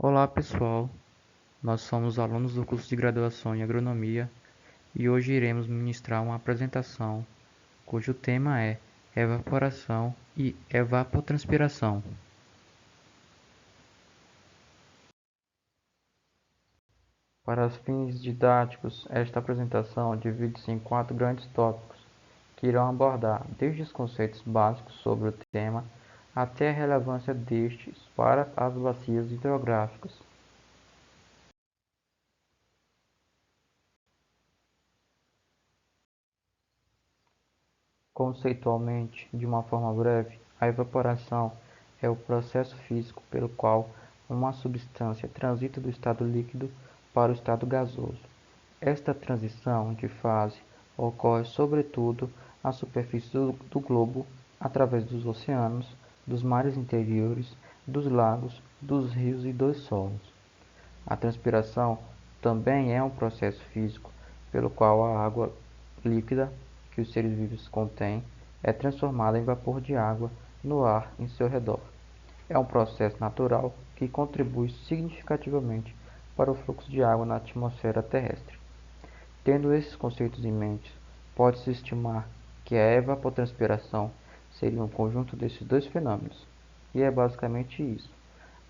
Olá pessoal, nós somos alunos do curso de graduação em Agronomia e hoje iremos ministrar uma apresentação cujo tema é evaporação e evapotranspiração. Para os fins didáticos, esta apresentação divide-se em 4 grandes tópicos que irão abordar desde os conceitos básicos sobre o tema até a relevância destes para as bacias hidrográficas. Conceitualmente, de uma forma breve, a evaporação é o processo físico pelo qual uma substância transita do estado líquido para o estado gasoso. Esta transição de fase ocorre sobretudo à superfície do globo, através dos oceanos, dos mares interiores, dos lagos, dos rios e dos solos. A transpiração também é um processo físico pelo qual a água líquida que os seres vivos contêm é transformada em vapor de água no ar em seu redor. É um processo natural que contribui significativamente para o fluxo de água na atmosfera terrestre. Tendo esses conceitos em mente, pode-se estimar que a evapotranspiração seria um conjunto desses dois fenômenos. E é basicamente isso.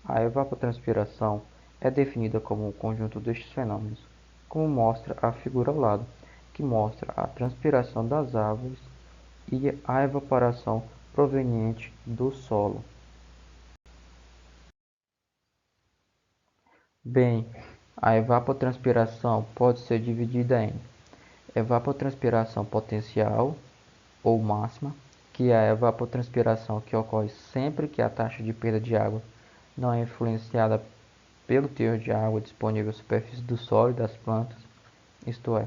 A evapotranspiração é definida como um conjunto destes fenômenos, como mostra a figura ao lado, que mostra a transpiração das árvores e a evaporação proveniente do solo. Bem, a evapotranspiração pode ser dividida em evapotranspiração potencial ou máxima, que é a evapotranspiração que ocorre sempre que a taxa de perda de água não é influenciada pelo teor de água disponível à superfície do solo e das plantas, isto é,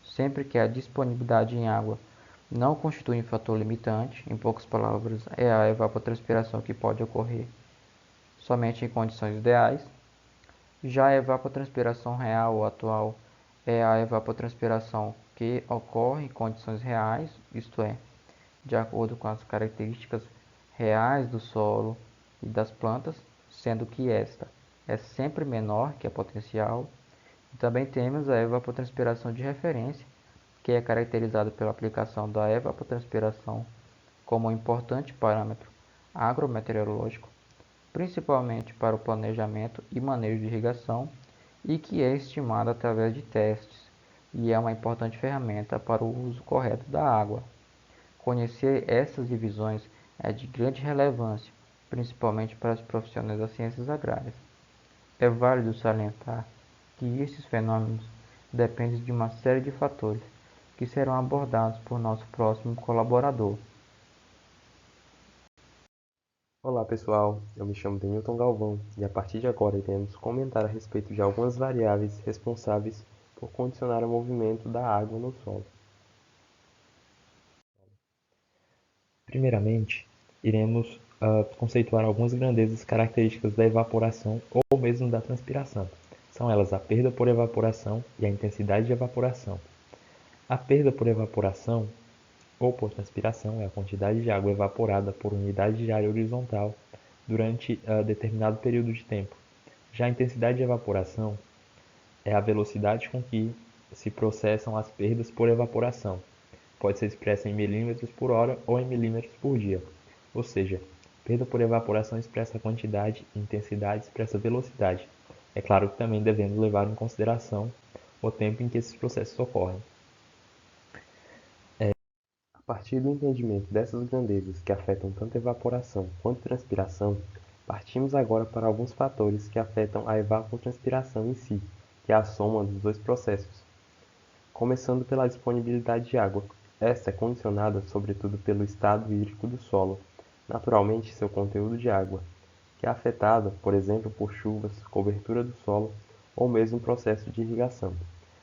sempre que a disponibilidade em água não constitui um fator limitante, em poucas palavras, é a evapotranspiração que pode ocorrer somente em condições ideais. Já a evapotranspiração real ou atual é a evapotranspiração que ocorre em condições reais, isto é, de acordo com as características reais do solo e das plantas, sendo que esta é sempre menor que a potencial. E também temos a evapotranspiração de referência, que é caracterizada pela aplicação da evapotranspiração como um importante parâmetro agrometeorológico, principalmente para o planejamento e manejo de irrigação, e que é estimada através de testes, e é uma importante ferramenta para o uso correto da água. Conhecer essas divisões é de grande relevância, principalmente para os profissionais das ciências agrárias. É válido salientar que esses fenômenos dependem de uma série de fatores que serão abordados por nosso próximo colaborador. Olá pessoal, eu me chamo Denilton Galvão e a partir de agora iremos comentar a respeito de algumas variáveis responsáveis por condicionar o movimento da água no solo. Primeiramente, iremos conceituar algumas grandezas características da evaporação ou mesmo da transpiração. São elas a perda por evaporação e a intensidade de evaporação. A perda por evaporação ou por transpiração é a quantidade de água evaporada por unidade de área horizontal durante determinado período de tempo. Já a intensidade de evaporação é a velocidade com que se processam as perdas por evaporação. Pode ser expressa em milímetros por hora ou em milímetros por dia. Ou seja, perda por evaporação expressa a quantidade e intensidade expressa a velocidade. É claro que também devemos levar em consideração o tempo em que esses processos ocorrem. A partir do entendimento dessas grandezas que afetam tanto evaporação quanto transpiração, partimos agora para alguns fatores que afetam a evapotranspiração em si, que é a soma dos dois processos. Começando pela disponibilidade de água. Esta é condicionada sobretudo pelo estado hídrico do solo, naturalmente seu conteúdo de água, que é afetada, por exemplo, por chuvas, cobertura do solo ou mesmo processo de irrigação.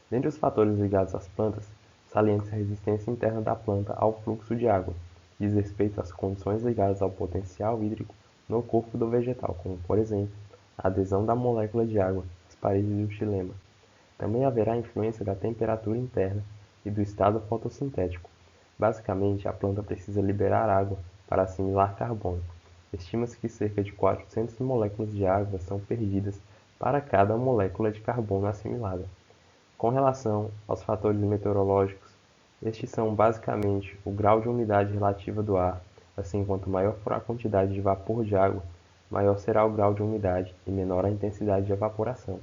Dentre os fatores ligados às plantas, salienta-se a resistência interna da planta ao fluxo de água, que diz respeito às condições ligadas ao potencial hídrico no corpo do vegetal, como, por exemplo, a adesão da molécula de água às paredes do xilema. Também haverá influência da temperatura interna e do estado fotossintético. Basicamente, a planta precisa liberar água para assimilar carbono. Estima-se que cerca de 400 moléculas de água são perdidas para cada molécula de carbono assimilada. Com relação aos fatores meteorológicos, estes são basicamente o grau de umidade relativa do ar, assim quanto maior for a quantidade de vapor de água, maior será o grau de umidade e menor a intensidade de evaporação.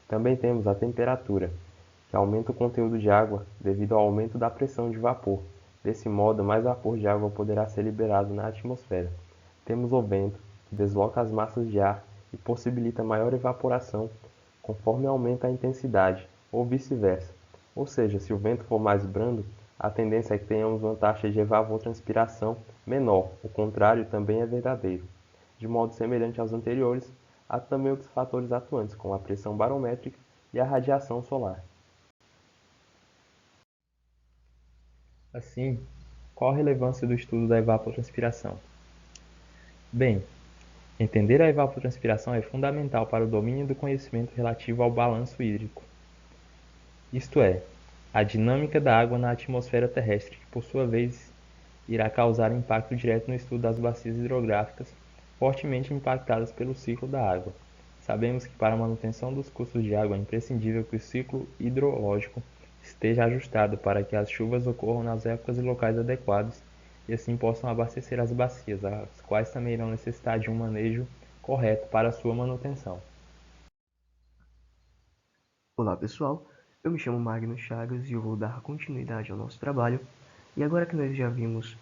Também temos a temperatura, que aumenta o conteúdo de água devido ao aumento da pressão de vapor. Desse modo, mais vapor de água poderá ser liberado na atmosfera. Temos o vento, que desloca as massas de ar e possibilita maior evaporação conforme aumenta a intensidade, ou vice-versa. Ou seja, se o vento for mais brando, a tendência é que tenhamos uma taxa de evapotranspiração menor. O contrário também é verdadeiro. De modo semelhante aos anteriores, há também outros fatores atuantes, como a pressão barométrica e a radiação solar. Assim, qual a relevância do estudo da evapotranspiração? Bem, entender a evapotranspiração é fundamental para o domínio do conhecimento relativo ao balanço hídrico, isto é, a dinâmica da água na atmosfera terrestre, que por sua vez irá causar impacto direto no estudo das bacias hidrográficas fortemente impactadas pelo ciclo da água. Sabemos que para a manutenção dos cursos de água é imprescindível que o ciclo hidrológico esteja ajustado para que as chuvas ocorram nas épocas e locais adequados e assim possam abastecer as bacias, as quais também irão necessitar de um manejo correto para a sua manutenção. Olá pessoal, eu me chamo Magno Chagas e eu vou dar continuidade ao nosso trabalho. E agora que nós já vimos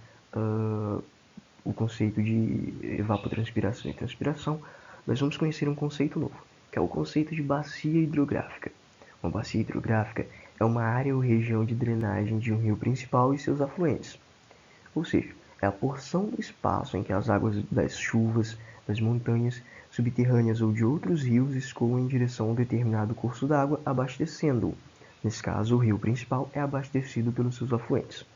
o conceito de evapotranspiração e transpiração, nós vamos conhecer um conceito novo, que é o conceito de bacia hidrográfica. Uma bacia hidrográfica é uma área ou região de drenagem de um rio principal e seus afluentes. Ou seja, é a porção do espaço em que as águas das chuvas, das montanhas subterrâneas ou de outros rios escoam em direção a um determinado curso d'água, abastecendo-o. Nesse caso, o rio principal é abastecido pelos seus afluentes.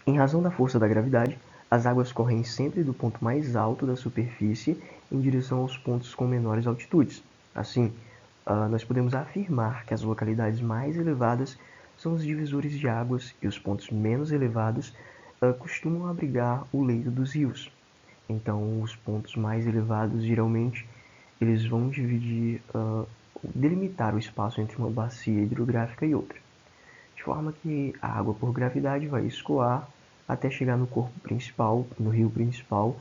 Em razão da força da gravidade, as águas correm sempre do ponto mais alto da superfície em direção aos pontos com menores altitudes. Assim, nós podemos afirmar que as localidades mais elevadas são os divisores de águas e os pontos menos elevados costumam abrigar o leito dos rios. Então, os pontos mais elevados, geralmente, eles vão delimitar o espaço entre uma bacia hidrográfica e outra, de forma que a água por gravidade vai escoar até chegar no corpo principal, no rio principal,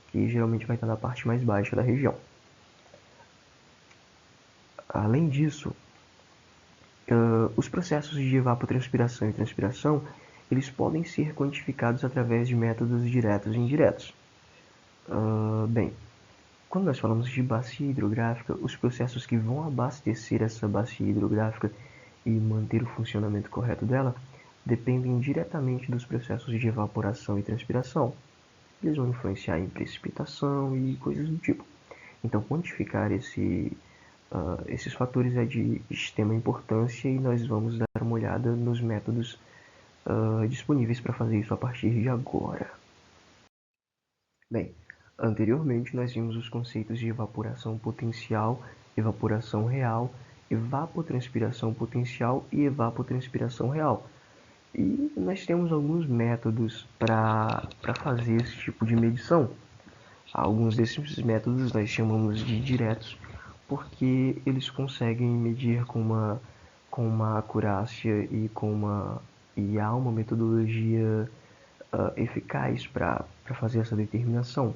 que geralmente vai estar na parte mais baixa da região. Além disso, os processos de evapotranspiração e transpiração, eles podem ser quantificados através de métodos diretos e indiretos. Bem, quando nós falamos de bacia hidrográfica, os processos que vão abastecer essa bacia hidrográfica e manter o funcionamento correto dela dependem diretamente dos processos de evaporação e transpiração. Eles vão influenciar em precipitação e coisas do tipo. Então, quantificar esses fatores é de extrema importância e nós vamos dar uma olhada nos métodos disponíveis para fazer isso a partir de agora. Bem, anteriormente nós vimos os conceitos de evaporação potencial, evaporação real, evapotranspiração potencial e evapotranspiração real. E nós temos alguns métodos para fazer esse tipo de medição. Alguns desses métodos nós chamamos de diretos, porque eles conseguem medir com uma acurácia e há uma metodologia eficaz para fazer essa determinação.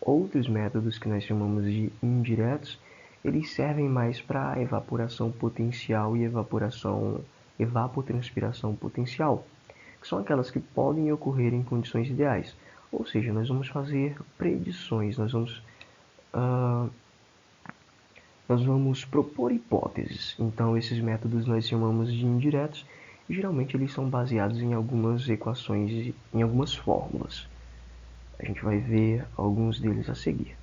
Outros métodos que nós chamamos de indiretos, eles servem mais para evaporação potencial e evapotranspiração potencial, que são aquelas que podem ocorrer em condições ideais. Ou seja, nós vamos fazer predições, nós vamos propor hipóteses. Então, esses métodos nós chamamos de indiretos e geralmente eles são baseados em algumas equações, em algumas fórmulas. A gente vai ver alguns deles a seguir.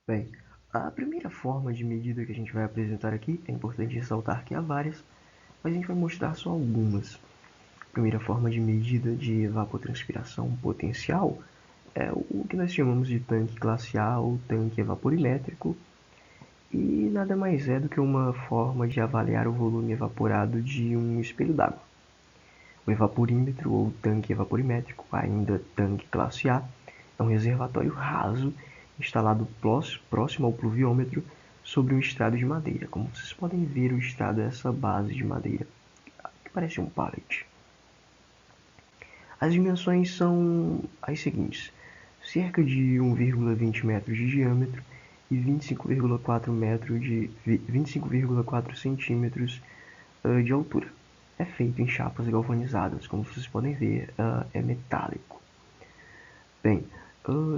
Bem, a primeira forma de medida que a gente vai apresentar aqui, é importante ressaltar que há várias, mas a gente vai mostrar só algumas. A primeira forma de medida de evapotranspiração potencial é o que nós chamamos de tanque classe A ou tanque evaporimétrico, e nada mais é do que uma forma de avaliar o volume evaporado de um espelho d'água. O evaporímetro ou tanque evaporimétrico, ainda tanque classe A, é um reservatório raso instalado próximo ao pluviômetro sobre um estrado de madeira. Como vocês podem ver, o estrado é essa base de madeira, que parece um pallet. As dimensões são as seguintes: cerca de 1,20 metros de diâmetro e 25,4 centímetros de altura. É feito em chapas galvanizadas, como vocês podem ver, é metálico. Bem,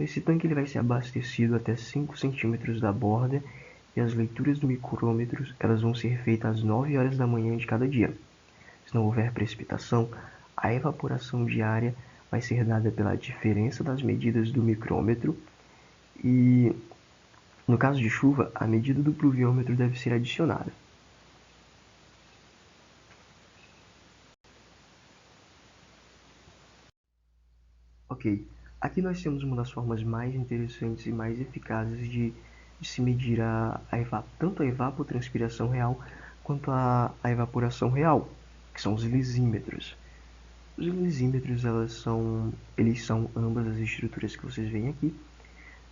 esse tanque ele vai ser abastecido até 5 centímetros da borda e as leituras do micrômetro elas vão ser feitas às 9 horas da manhã de cada dia. Se não houver precipitação, a evaporação diária vai ser dada pela diferença das medidas do micrômetro e, no caso de chuva, a medida do pluviômetro deve ser adicionada. Ok, aqui nós temos uma das formas mais interessantes e mais eficazes de se medir tanto a evapotranspiração real quanto a evaporação real, que são os lisímetros. Os lisímetros eles são ambas as estruturas que vocês veem aqui.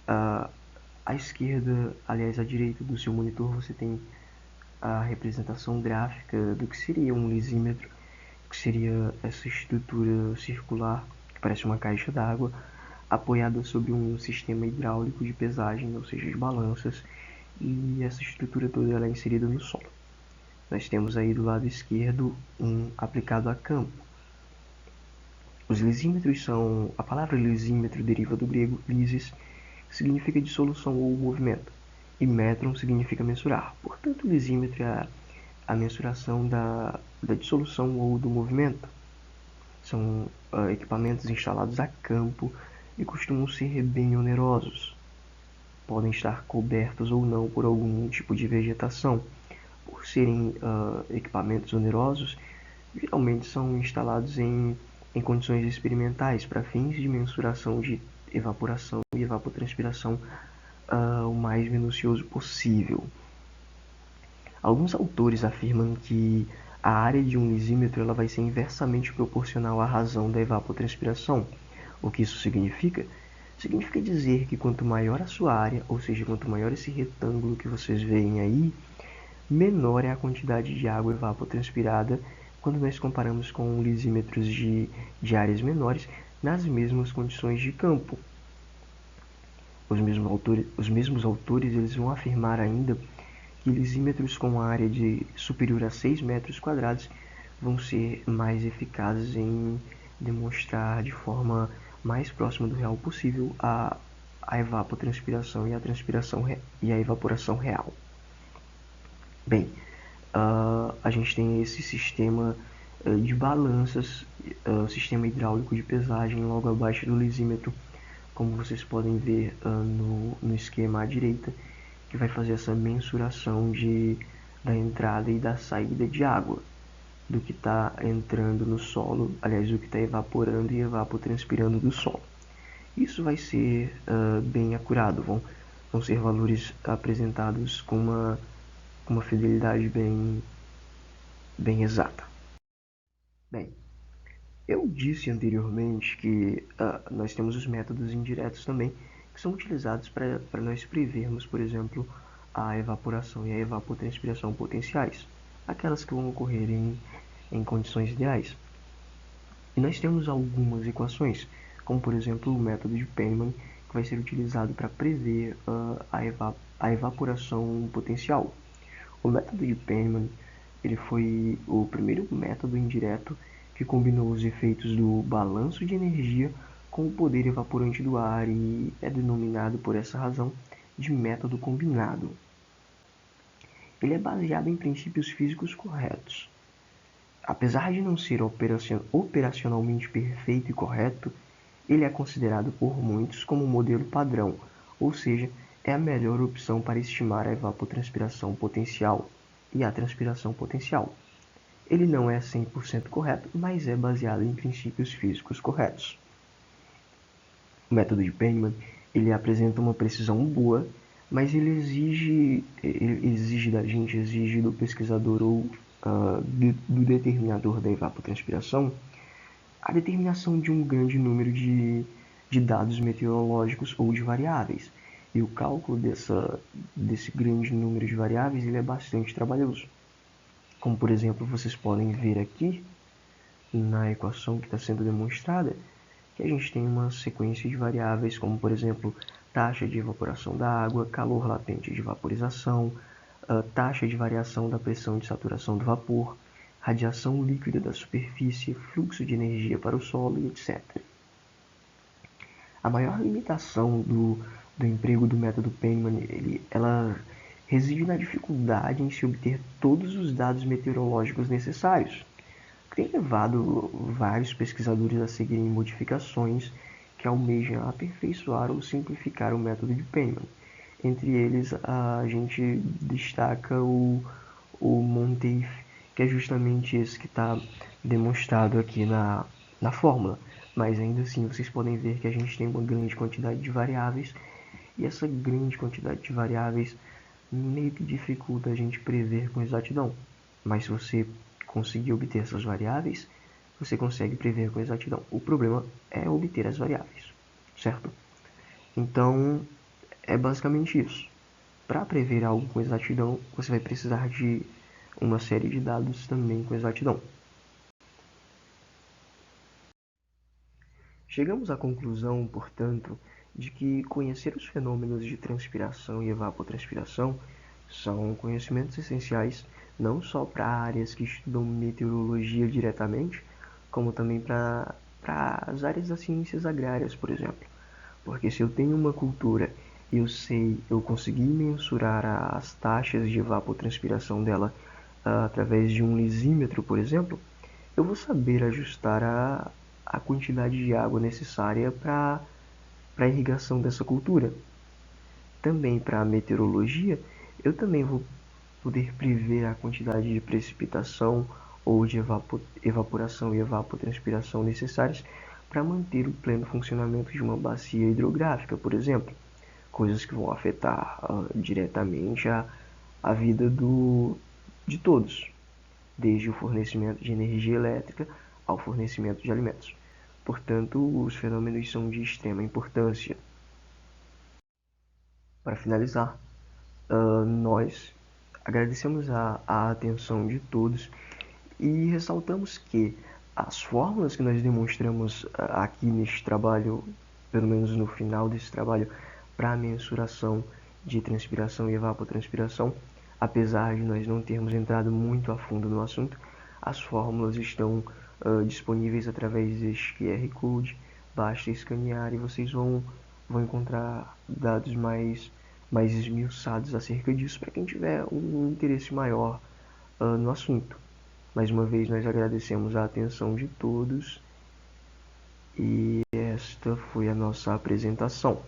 À esquerda, aliás, à direita do seu monitor, você tem a representação gráfica do que seria um lisímetro, que seria essa estrutura circular que parece uma caixa d'água, apoiada sobre um sistema hidráulico de pesagem, ou seja, de balanças, e essa estrutura toda ela é inserida no solo. Nós temos aí do lado esquerdo um aplicado a campo. Os lisímetros a palavra lisímetro deriva do grego lysis, que significa dissolução ou movimento, e metron significa mensurar. Portanto, o lisímetro é a mensuração da dissolução ou do movimento. São equipamentos instalados a campo e costumam ser bem onerosos. Podem estar cobertos ou não por algum tipo de vegetação. Por serem equipamentos onerosos, geralmente são instalados em condições experimentais para fins de mensuração de evaporação e evapotranspiração o mais minucioso possível. Alguns autores afirmam que a área de um lisímetro ela vai ser inversamente proporcional à razão da evapotranspiração. O que isso significa? Significa dizer que quanto maior a sua área, ou seja, quanto maior esse retângulo que vocês veem aí, menor é a quantidade de água evapotranspirada quando nós comparamos com lisímetros de áreas menores nas mesmas condições de campo. Os mesmos autores eles vão afirmar ainda que lisímetros com área superior a 6 metros quadrados vão ser mais eficazes em demonstrar de forma mais próxima do real possível a evapotranspiração e a transpiração e a evaporação real. Bem, a gente tem esse sistema de balanças, sistema hidráulico de pesagem logo abaixo do lisímetro, como vocês podem ver no esquema à direita, que vai fazer essa mensuração da entrada e da saída de água, do que está entrando no solo, aliás, do que está evaporando e evapotranspirando do solo. Isso vai ser bem acurado, vão ser valores apresentados com uma fidelidade bem exata. Bem, eu disse anteriormente que nós temos os métodos indiretos também, que são utilizados para nós prevermos, por exemplo, a evaporação e a evapotranspiração potenciais, aquelas que vão ocorrer em condições ideais. E nós temos algumas equações, como por exemplo o método de Penman, que vai ser utilizado para prever a evaporação potencial. O método de Penman ele foi o primeiro método indireto que combinou os efeitos do balanço de energia com o poder evaporante do ar e é denominado por essa razão de método combinado. Ele é baseado em princípios físicos corretos. Apesar de não ser operacionalmente perfeito e correto, ele é considerado por muitos como um modelo padrão, ou seja, é a melhor opção para estimar a evapotranspiração potencial e a transpiração potencial. Ele não é 100% correto, mas é baseado em princípios físicos corretos. O método de Penman ele apresenta uma precisão boa, mas ele exige da gente, exige do pesquisador ou do determinador da evapotranspiração a determinação de um grande número de dados meteorológicos ou de variáveis. E o cálculo desse grande número de variáveis ele é bastante trabalhoso. Como, por exemplo, vocês podem ver aqui na equação que está sendo demonstrada, que a gente tem uma sequência de variáveis, como, por exemplo, taxa de evaporação da água, calor latente de vaporização, taxa de variação da pressão de saturação do vapor, radiação líquida da superfície, fluxo de energia para o solo e etc. A maior limitação do emprego do método Penman, ela reside na dificuldade em se obter todos os dados meteorológicos necessários, que tem levado vários pesquisadores a seguirem modificações que almejam aperfeiçoar ou simplificar o método de Penman. Entre eles, a gente destaca o Monteith, que é justamente esse que está demonstrado aqui na fórmula. Mas ainda assim, vocês podem ver que a gente tem uma grande quantidade de variáveis, e essa grande quantidade de variáveis meio que dificulta a gente prever com exatidão. Mas se você conseguir obter essas variáveis, você consegue prever com exatidão. O problema é obter as variáveis, certo? Então, é basicamente isso. Para prever algo com exatidão, você vai precisar de uma série de dados também com exatidão. Chegamos à conclusão, portanto, de que conhecer os fenômenos de transpiração e evapotranspiração são conhecimentos essenciais não só para áreas que estudam meteorologia diretamente, como também para as áreas das ciências agrárias, por exemplo. Porque se eu tenho uma cultura e eu consegui mensurar as taxas de evapotranspiração dela através de um lisímetro, por exemplo, eu vou saber ajustar a quantidade de água necessária para a irrigação dessa cultura. Também para a meteorologia, eu também vou poder prever a quantidade de precipitação ou de evaporação e evapotranspiração necessárias para manter o pleno funcionamento de uma bacia hidrográfica, por exemplo. Coisas que vão afetar diretamente a vida de todos, desde o fornecimento de energia elétrica ao fornecimento de alimentos. Portanto, os fenômenos são de extrema importância. Para finalizar, nós agradecemos a atenção de todos e ressaltamos que as fórmulas que nós demonstramos aqui neste trabalho, pelo menos no final desse trabalho, para a mensuração de transpiração e evapotranspiração, apesar de nós não termos entrado muito a fundo no assunto, as fórmulas estão disponíveis através deste QR Code. Basta escanear e vocês vão encontrar dados mais esmiuçados acerca disso para quem tiver um interesse maior no assunto. Mais uma vez, nós agradecemos a atenção de todos e esta foi a nossa apresentação.